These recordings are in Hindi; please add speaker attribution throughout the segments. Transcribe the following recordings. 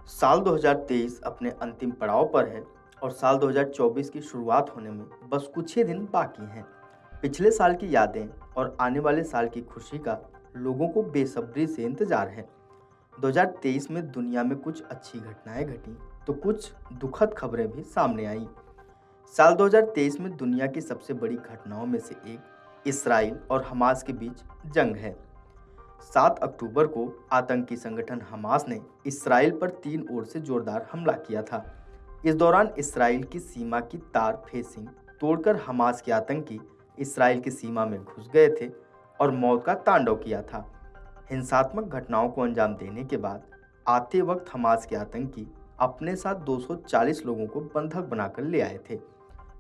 Speaker 1: साल 2023 अपने अंतिम पड़ाव पर है और साल 2024 की शुरुआत होने में बस कुछ ही दिन बाकी हैं। पिछले साल की यादें और आने वाले साल की खुशी का लोगों को बेसब्री से इंतजार है। 2023 में दुनिया में कुछ अच्छी घटनाएं घटी तो कुछ दुखद खबरें भी सामने आईं। साल 2023 में दुनिया की सबसे बड़ी घटनाओं में से एक इसराइल और हमास के बीच जंग है। 7 अक्टूबर को आतंकी संगठन हमास ने इसराइल पर 3 ओर से जोरदार हमला किया था। इस दौरान इसराइल की सीमा की तार फेंसिंग तोड़कर हमास के आतंकी इसराइल की सीमा में घुस गए थे और मौत का तांडव किया था। हिंसात्मक घटनाओं को अंजाम देने के बाद आते वक्त हमास के आतंकी अपने साथ 240 लोगों को बंधक बनाकर ले आए थे,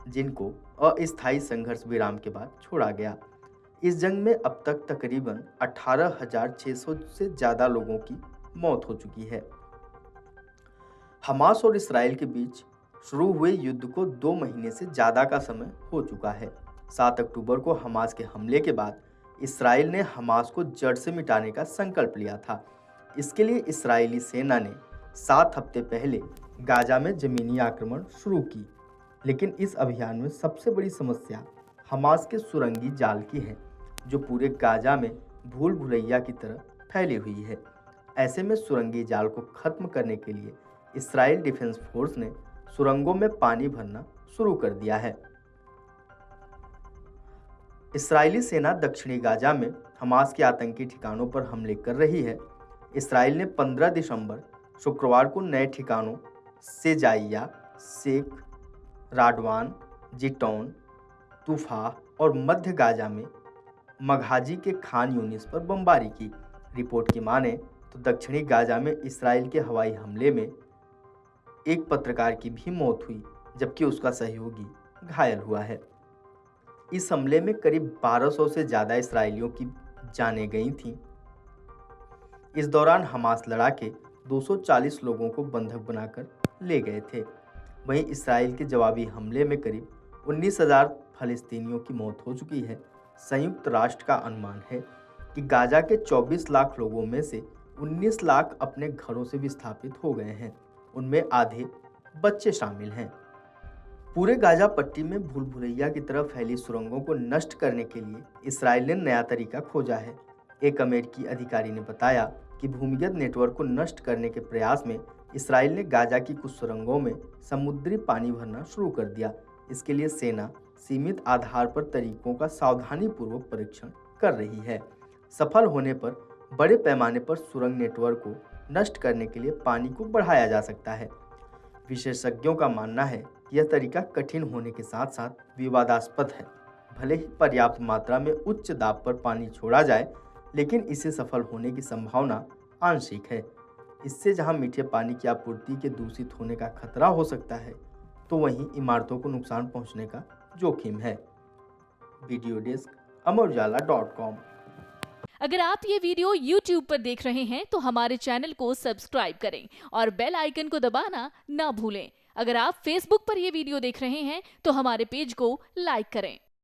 Speaker 1: जिनको अस्थायी संघर्ष विराम के बाद छोड़ा गया। इस जंग में अब तक तकरीबन 18,600 से ज़्यादा लोगों की मौत हो चुकी है। हमास और इसराइल के बीच शुरू हुए युद्ध को 2 महीने से ज़्यादा का समय हो चुका है। 7 अक्टूबर को हमास के हमले के बाद इसराइल ने हमास को जड़ से मिटाने का संकल्प लिया था। इसके लिए इसराइली सेना ने 7 हफ्ते पहले गाजा में ज़मीनी आक्रमण शुरू की, लेकिन इस अभियान में सबसे बड़ी समस्या हमास के सुरंगी जाल की है, जो पूरे गाजा में भूल भुलैया की तरह फैली हुई है। ऐसे में सुरंगी जाल को खत्म करने के लिए इसराइल डिफेंस फोर्स ने सुरंगों में पानी भरना शुरू कर दिया है। इसराइली सेना दक्षिणी गाजा में हमास के आतंकी ठिकानों पर हमले कर रही है। इसराइल ने 15 दिसंबर शुक्रवार को नए ठिकानों सेजाइया, शेख राडवान, जिटौन, तुफाह और मध्य गाजा में मघाजी के खान यूनिस पर बमबारी की। रिपोर्ट की माने तो दक्षिणी गाजा में इसराइल के हवाई हमले में एक पत्रकार की भी मौत हुई, जबकि उसका सहयोगी घायल हुआ है। इस हमले में करीब 1200 से ज़्यादा इसराइलियों की जानें गई थीं। इस दौरान हमास लड़ा के 240 लोगों को बंधक बनाकर ले गए थे। वहीं इसराइल के जवाबी हमले में करीब 19,000 फलस्तीनियों की मौत हो चुकी है। संयुक्त राष्ट्र का अनुमान है कि गाजा के 24 लाख लोगों में से 19 लाख अपने घरों से विस्थापित हो गए हैं। उनमें आधे बच्चे शामिल हैं। पूरे गाजा पट्टी में भूल भुलैया की तरह फैली सुरंगों को नष्ट करने के लिए इसराइल ने नया तरीका खोजा है। एक अमेरिकी अधिकारी ने बताया कि भूमिगत नेटवर्क को नष्ट करने के प्रयास में इसराइल ने गाजा की कुछ सुरंगों में समुद्री पानी भरना शुरू कर दिया। इसके लिए सेना सीमित आधार पर तरीकों का सावधानीपूर्वक परीक्षण कर रही है। सफल होने पर बड़े पैमाने पर सुरंग नेटवर्क को नष्ट करने के लिए पानी को बढ़ाया जा सकता है। विशेषज्ञों का मानना है कि यह तरीका कठिन होने के साथ साथ विवादास्पद है। भले ही पर्याप्त मात्रा में उच्च दाब पर पानी छोड़ा जाए, लेकिन इसे सफल होने की संभावना आंशिक है। इससे जहां मीठे पानी की आपूर्ति के दूषित होने का खतरा हो सकता है, तो वहीं इमारतों को नुकसान पहुंचने का जोखिम है। Video desk amarujala.com।
Speaker 2: अगर आप ये वीडियो YouTube पर देख रहे हैं तो हमारे चैनल को सब्सक्राइब करें और बेल आइकन को दबाना ना भूलें। अगर आप Facebook पर ये वीडियो देख रहे हैं तो हमारे पेज को लाइक करें।